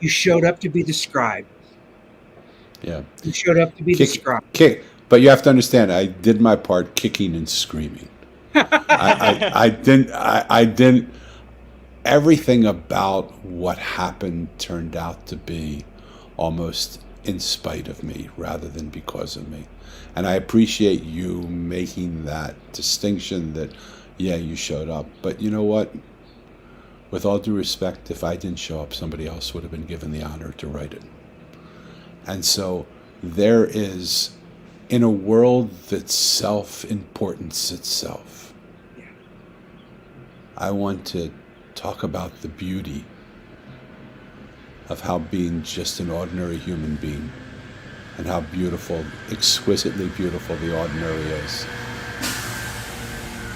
You showed up to be the scribe. Yeah. You showed up to be the scribe. But you have to understand, I did my part kicking and screaming. I didn't. Everything about what happened turned out to be almost in spite of me rather than because of me. And I appreciate you making that distinction that, yeah, you showed up. But you know what? With all due respect, if I didn't show up, somebody else would have been given the honor to write it. And so there is, in a world that's self-importance itself, I want to talk about the beauty of how being just an ordinary human being, and how beautiful, exquisitely beautiful the ordinary is.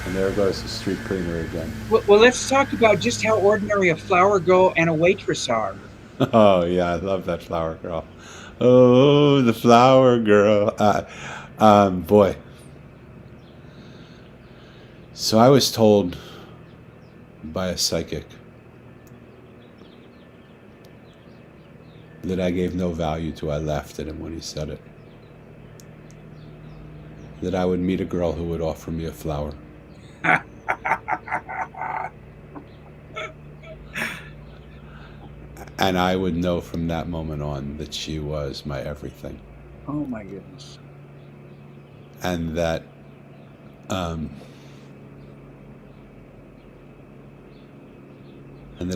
And there goes the street cleaner again. Well, let's talk about just how ordinary a flower girl and a waitress are. Oh yeah, I love that flower girl. Oh, the flower girl. Boy. So I was told by a psychic that I gave no value to. I laughed at him when he said it. That I would meet a girl who would offer me a flower. And I would know from that moment on that she was my everything. Oh my goodness. And that I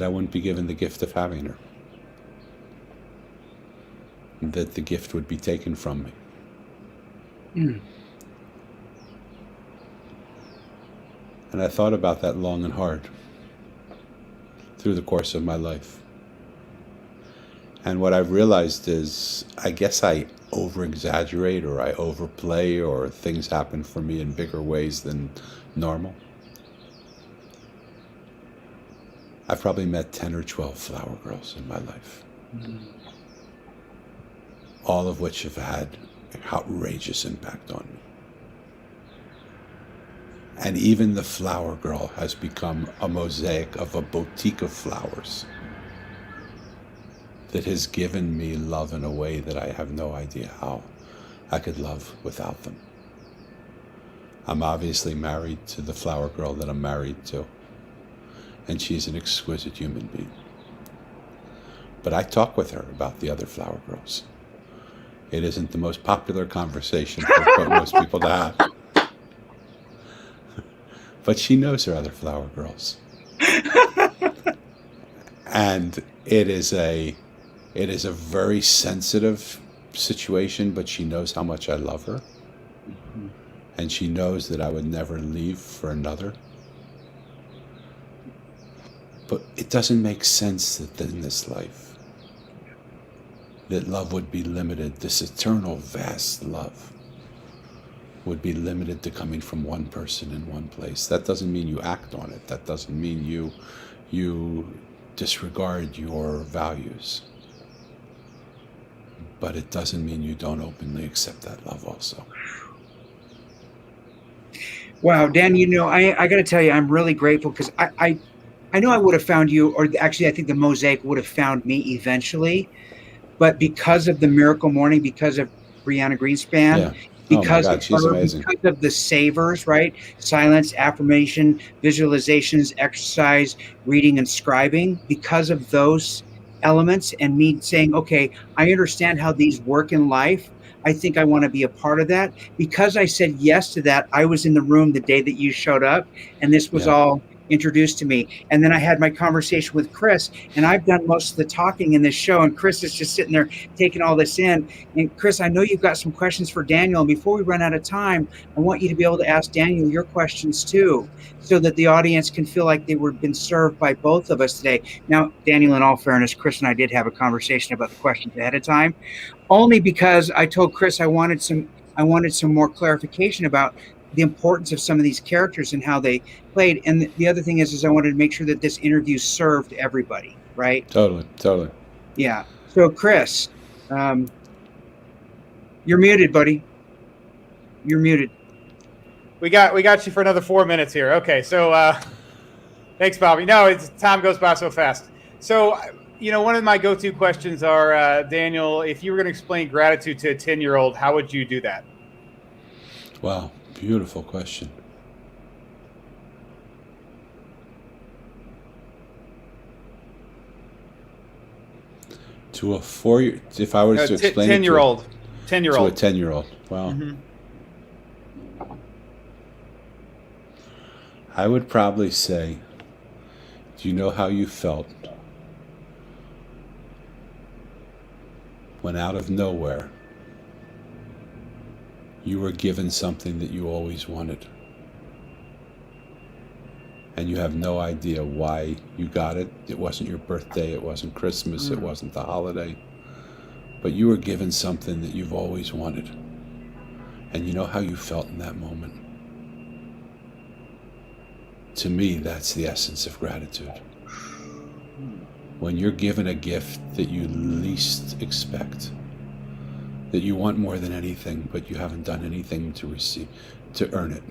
wouldn't be given the gift of having her. That the gift would be taken from me. Mm. And I thought about that long and hard through the course of my life. And what I've realized is, I guess I over-exaggerate or I overplay, or things happen for me in bigger ways than normal. I've probably met 10 or 12 flower girls in my life. Mm-hmm. All of which have had an outrageous impact on me. And even the flower girl has become a mosaic of a boutique of flowers that has given me love in a way that I have no idea how I could love without them. I'm obviously married to the flower girl that I'm married to, and she's an exquisite human being. But I talk with her about the other flower girls. It isn't the most popular conversation for most people to have. But she knows her other flower girls. And it is a very sensitive situation, but she knows how much I love her. Mm-hmm. And she knows that I would never leave for another. But it doesn't make sense that in this life, that love would be limited, this eternal, vast love would be limited to coming from one person in one place. That doesn't mean you act on it. That doesn't mean you disregard your values. But it doesn't mean you don't openly accept that love also. Wow, Dan, I got to tell you, I'm really grateful, because I know I would have found you, or actually I think the Mosaic would have found me eventually, but because of the Miracle Morning, because of Brianna Greenspan, yeah. because oh my God, she's amazing. Because of the savers, right? Silence, affirmation, visualizations, exercise, reading, and scribing. Because of those elements, and me saying, okay, I understand how these work in life. I think I want to be a part of that. Because I said yes to that, I was in the room the day that you showed up, and this was all introduced to me. And then I had my conversation with Chris, and I've done most of the talking in this show, and Chris is just sitting there taking all this in. And Chris, I know you've got some questions for Daniel, and before we run out of time, I want you to be able to ask Daniel your questions too, so that the audience can feel like they were been served by both of us today. Now, Daniel, in all fairness, Chris and I did have a conversation about the questions ahead of time, only because I told Chris I wanted some more clarification about the importance of some of these characters and how they played. And the other thing is I wanted to make sure that this interview served everybody, right? Totally. Yeah. So Chris, you're muted, buddy. You're muted. We got you for another 4 minutes here. Okay. So, thanks, Bobby. No, time goes by so fast. So, one of my go-to questions are, Daniel, if you were going to explain gratitude to a 10-year-old, how would you do that? Wow. Beautiful question. To a 4-year, if I was to explain 10-year-old. To a 10-year-old. Wow. Mm-hmm. I would probably say, do you know how you felt when out of nowhere you were given something that you always wanted, and you have no idea why you got it? It wasn't your birthday, it wasn't Christmas, it wasn't the holiday, but you were given something that you've always wanted, and you know how you felt in that moment? To me, that's the essence of gratitude. when you're given a gift that you least expect, that you want more than anything, but you haven't done anything to receive, to earn it,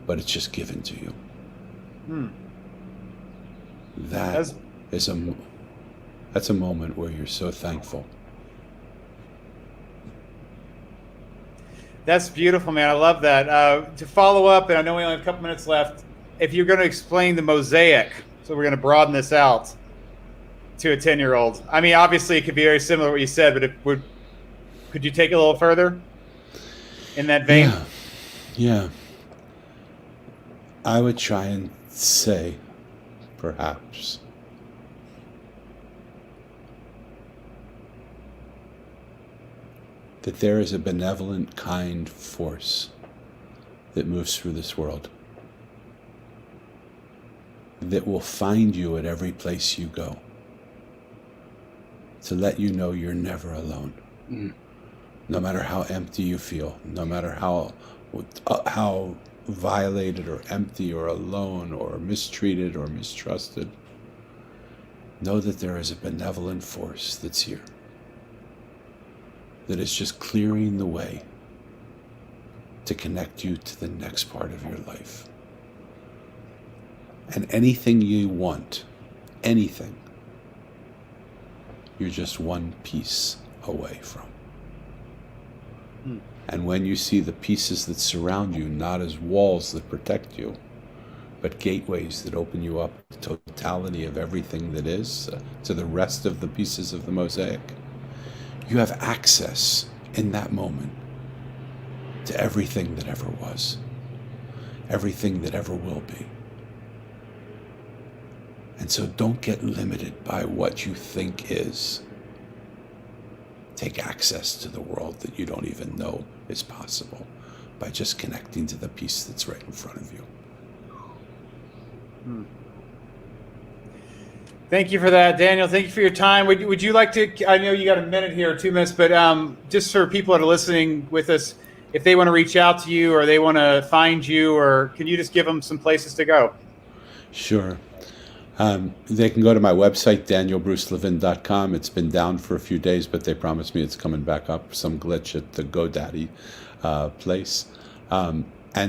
but it's just given to you. That's a moment where you're so thankful. That's beautiful, man. I love that. To follow up, and I know we only have a couple minutes left, if you're going to explain the Mosaic, so we're going to broaden this out to a 10-year-old. I mean, obviously, it could be very similar to what you said, but could you take it a little further in that vein? Yeah. I would try and say, perhaps, that there is a benevolent, kind force that moves through this world, that will find you at every place you go, to let you know you're never alone. No matter how empty you feel, no matter how violated or empty or alone or mistreated or mistrusted, know that there is a benevolent force that's here, that is just clearing the way to connect you to the next part of your life. And anything you want, anything, you're just one piece away from. And when you see the pieces that surround you, not as walls that protect you, but gateways that open you up to the totality of everything that is, to the rest of the pieces of the mosaic, you have access in that moment to everything that ever was, everything that ever will be. And so don't get limited by what you think is. Take access to the world that you don't even know is possible by just connecting to the piece that's right in front of you. Thank you for that, Daniel. Thank you for your time. Would you like to, I know you got a minute here or 2 minutes, but just for people that are listening with us, if they want to reach out to you or they want to find you, or can you just give them some places to go? Sure. They can go to my website, danielbrucelevin.com. It's been down for a few days, but they promised me it's coming back up. Some glitch at the GoDaddy place. And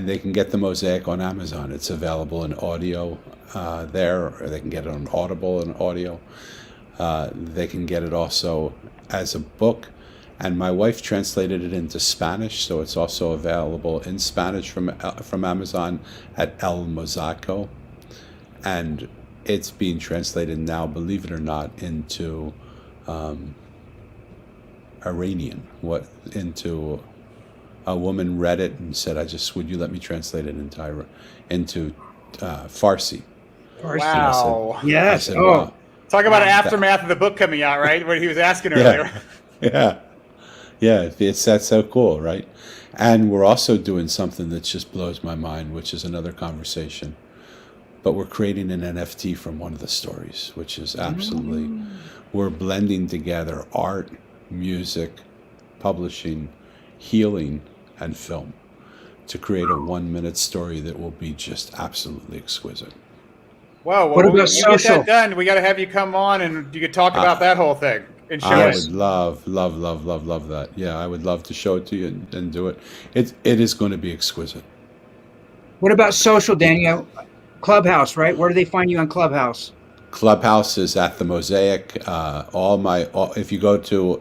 they can get the Mosaic on Amazon. It's available in audio there, or they can get it on Audible and audio. They can get it also as a book. And my wife translated it into Spanish, so it's also available in Spanish from Amazon at El Mosaico. And it's being translated now, believe it or not, into Iranian. Into a woman read it and said, would you let me translate it into Farsi? Wow. Yes. Wow. Talk about an aftermath of the book coming out, right? What he was asking earlier. Yeah, that's so cool, right? And we're also doing something that just blows my mind, which is another conversation. But we're creating an NFT from one of the stories, which is absolutely, we're blending together art, music, publishing, healing, and film to create a 1-minute story that will be just absolutely exquisite. Wow. What about social? Get that done, we got to have you come on and you could talk about that whole thing and show I us. would love that. Yeah, I would love to show it to you and do it. It is going to be exquisite. What about social, Daniel? Clubhouse, right? Where do they find you on Clubhouse? Clubhouse is at the Mosaic. If you go to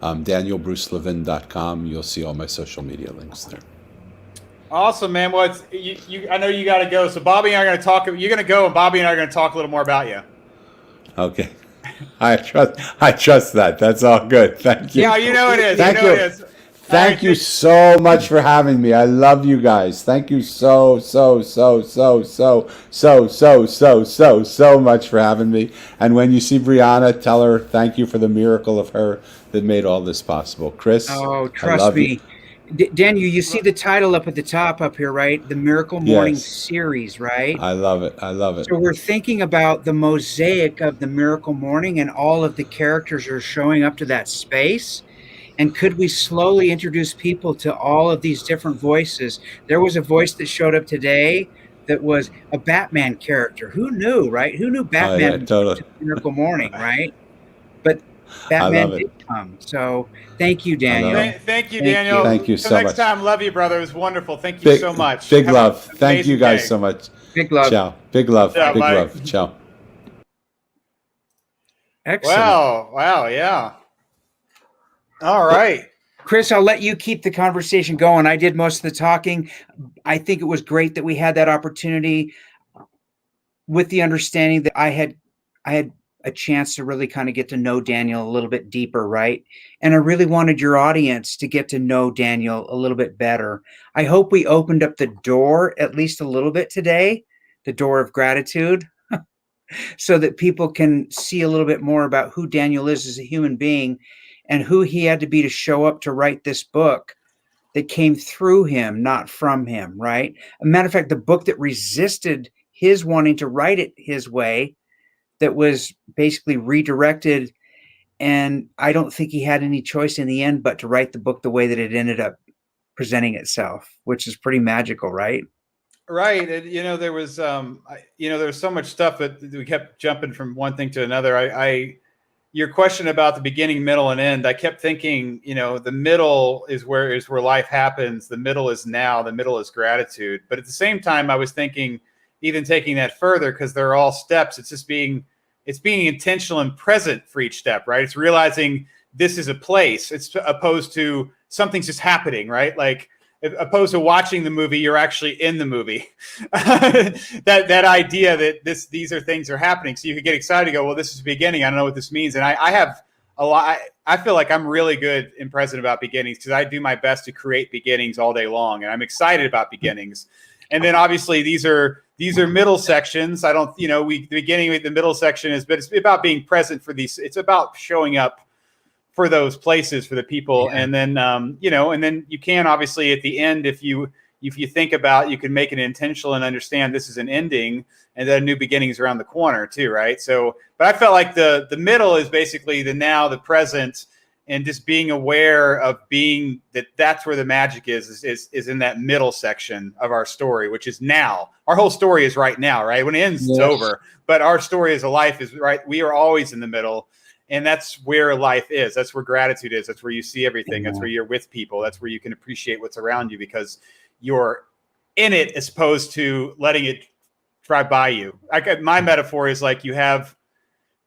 danielbrucelevin.com, you'll see all my social media links there. Awesome, man. Well, I know you got to go, so Bobby and I are going to talk. You're going to go, and Bobby and I are going to talk a little more about you. Okay, I trust that. That's all good. Thank you. Yeah, you know it is. Thank you. Thank you so much for having me. I love you guys. Thank you so much for having me. And when you see Brianna, tell her thank you for the miracle of her that made all this possible. Chris, oh, trust me. Daniel, you see the title up at the top up here, right? The Miracle Morning series, right? I love it. So we're thinking about the mosaic of the Miracle Morning, and all of the characters are showing up to that space. And could we slowly introduce people to all of these different voices? There was a voice that showed up today that was a Batman character. Who knew, right? Who knew Oh yeah, Batman would come totally. to Miracle Morning, right? But I Batman love it. did come. So thank you, I love it. Daniel. Thank you, Thank you. Daniel. Thank you Till so next much. time, love you, brother. It was wonderful. Thank you Big, so much. big Have love. an Thank you amazing guys day. so much. Big love. Ciao. Big love. Yeah, Big bye. love. Ciao. Excellent. Wow, yeah. All right. Chris, I'll let you keep the conversation going. I did most of the talking. I think it was great that we had that opportunity, with the understanding that I had a chance to really kind of get to know Daniel a little bit deeper, right? And I really wanted your audience to get to know Daniel a little bit better. I hope we opened up the door at least a little bit today, the door of gratitude, so that people can see a little bit more about who Daniel is as a human being and who he had to be to show up to write this book that came through him, not from him, right? A matter of fact, the book that resisted his wanting to write it his way, that was basically redirected. And I don't think he had any choice in the end but to write the book the way that it ended up presenting itself, which is pretty magical, right? Right. And, there was, there was so much stuff that we kept jumping from one thing to another. Your question about the beginning, middle, and end, I kept thinking, the middle is where life happens. The middle is now. The middle is gratitude. But at the same time, I was thinking, even taking that further, because they're all steps. It's being intentional and present for each step, right? It's realizing this is a place. It's opposed to something's just happening, right? Like, opposed to watching the movie, you're actually in the movie. that idea that these are things are happening. So you could get excited and go, well, this is the beginning. I don't know what this means. And I have a lot. I feel like I'm really good and present about beginnings because I do my best to create beginnings all day long. And I'm excited about beginnings. And then obviously these are middle sections. I don't, the beginning with the middle section but it's about being present for these. It's about showing up for those places, for the people. Yeah. And then, and then you can obviously at the end, if you think about, you can make it intentional and understand this is an ending and then a new beginning is around the corner too. Right. So, but I felt like the middle is basically the now, the present, and just being aware of being that's where the magic is in that middle section of our story, which is now. Our whole story is right now, right? When it ends, yes. It's over. But our story as a life is right. We are always in the middle. And that's where life is. That's where gratitude is. That's where you see everything. That's where you're with people. That's where you can appreciate what's around you because you're in it as opposed to letting it drive by you. My metaphor is like you have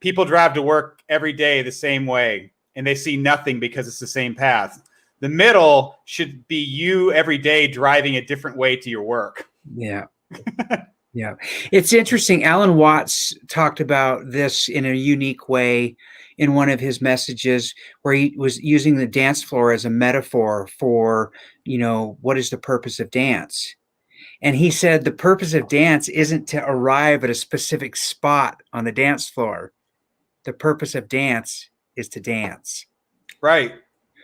people drive to work every day the same way and they see nothing because it's the same path. The middle should be you every day driving a different way to your work. Yeah. Yeah. It's interesting. Alan Watts talked about this in a unique way in one of his messages where he was using the dance floor as a metaphor for, what is the purpose of dance? And he said the purpose of dance isn't to arrive at a specific spot on the dance floor. The purpose of dance is to dance. Right.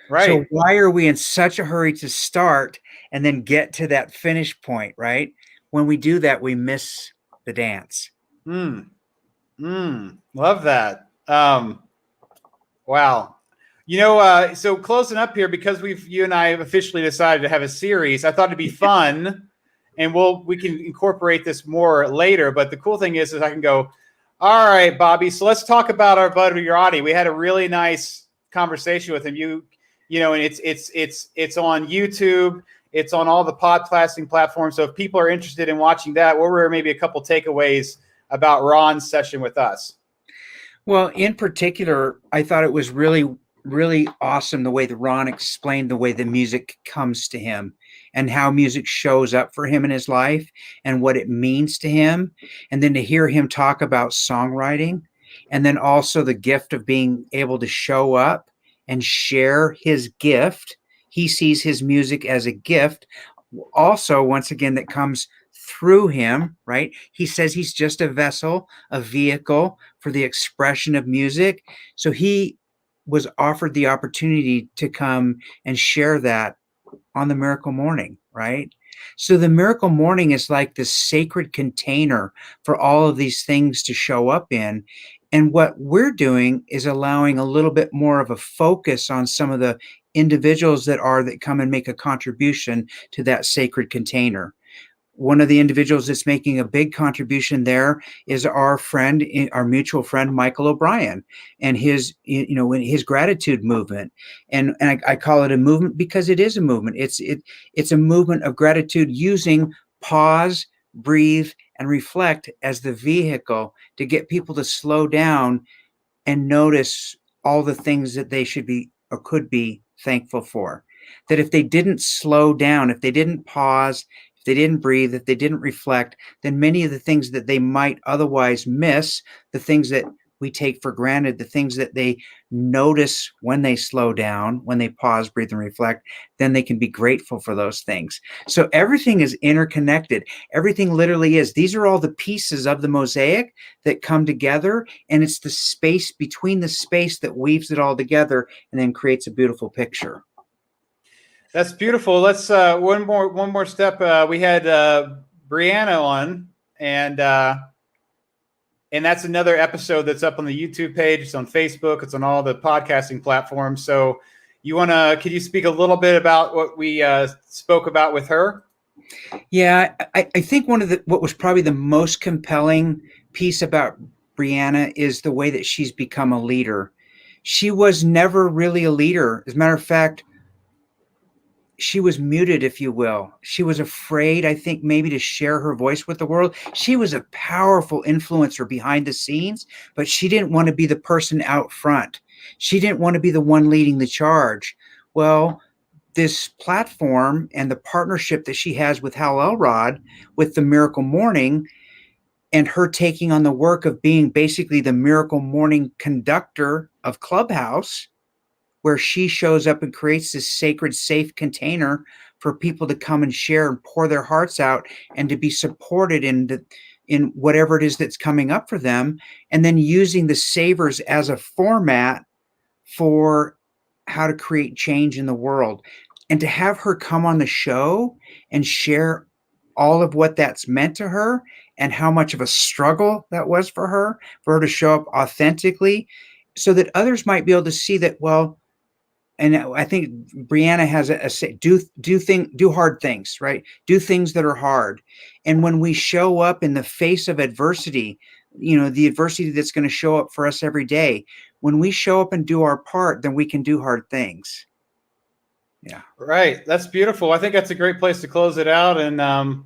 So why are we in such a hurry to start and then get to that finish point, right? When we do that, we miss the dance. Love that. Wow. So closing up here, because you and I have officially decided to have a series, I thought it'd be fun and we can incorporate this more later. But the cool thing is I can go, all right, Bobby, so let's talk about our buddy Roddy. We had a really nice conversation with him. And it's on YouTube. It's on all the podcasting platforms. So if people are interested in watching that, what were maybe a couple takeaways about Ron's session with us? Well, in particular, I thought it was really, really awesome the way that Ron explained the way the music comes to him and how music shows up for him in his life and what it means to him. And then to hear him talk about songwriting and then also the gift of being able to show up and share his gift. He sees his music as a gift. Also, once again, that comes through him, right? He says he's just a vessel, a vehicle for the expression of music. So he was offered the opportunity to come and share that on the Miracle Morning, right? So the Miracle Morning is like this sacred container for all of these things to show up in. And what we're doing is allowing a little bit more of a focus on some of the individuals that come and make a contribution to that sacred container. one of the individuals that's making a big contribution there is our friend, our mutual friend, Michael O'Brien, and his, his gratitude movement. And I call it a movement because it is a movement. It's a movement of gratitude using pause, breathe, and reflect as the vehicle to get people to slow down and notice all the things that they should be or could be thankful for. That if they didn't slow down, if they didn't pause, if they didn't breathe, if they didn't reflect, then many of the things that they might otherwise miss, the things that we take for granted, the things that they notice when they slow down, when they pause, breathe, and reflect, then they can be grateful for those things. So everything is interconnected. Everything literally is. These are all the pieces of the mosaic that come together, and it's the space between the space that weaves it all together and then creates a beautiful picture. That's beautiful. Let's one more step. We had Brianna on, and that's another episode that's up on the YouTube page. It's on Facebook. It's on all the podcasting platforms. So could you speak a little bit about what we spoke about with her? Yeah, I think what was probably the most compelling piece about Brianna is the way that she's become a leader. She was never really a leader. As a matter of fact, she was muted, if you will. She was afraid, I think, maybe to share her voice with the world. She was a powerful influencer behind the scenes, but she didn't want to be the person out front. She didn't want to be the one leading the charge. Well, this platform and the partnership that she has with Hal Elrod with the Miracle Morning, and her taking on the work of being basically the Miracle Morning conductor of Clubhouse, where she shows up and creates this sacred, safe container for people to come and share and pour their hearts out and to be supported in whatever it is that's coming up for them. And then using the Savers as a format for how to create change in the world. And to have her come on the show and share all of what that's meant to her and how much of a struggle that was for her to show up authentically so that others might be able to see that, well, and I think Brianna has a say, do hard things, right? Do things that are hard. And when we show up in the face of adversity, the adversity that's going to show up for us every day, when we show up and do our part, then we can do hard things. Yeah. Right. That's beautiful. I think that's a great place to close it out. And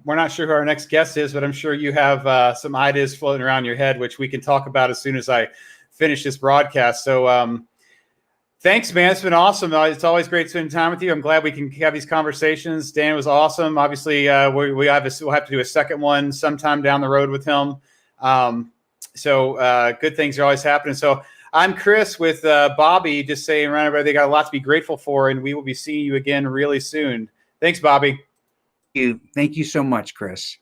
we're not sure who our next guest is, but I'm sure you have some ideas floating around your head, which we can talk about as soon as I finish this broadcast. So, thanks, man. It's been awesome. It's always great spending time with you. I'm glad we can have these conversations. Dan was awesome. Obviously, we'll have to do a second one sometime down the road with him. So good things are always happening. So I'm Chris with Bobby, just saying around everybody, they got a lot to be grateful for, and we will be seeing you again really soon. Thanks, Bobby. Thank you so much, Chris.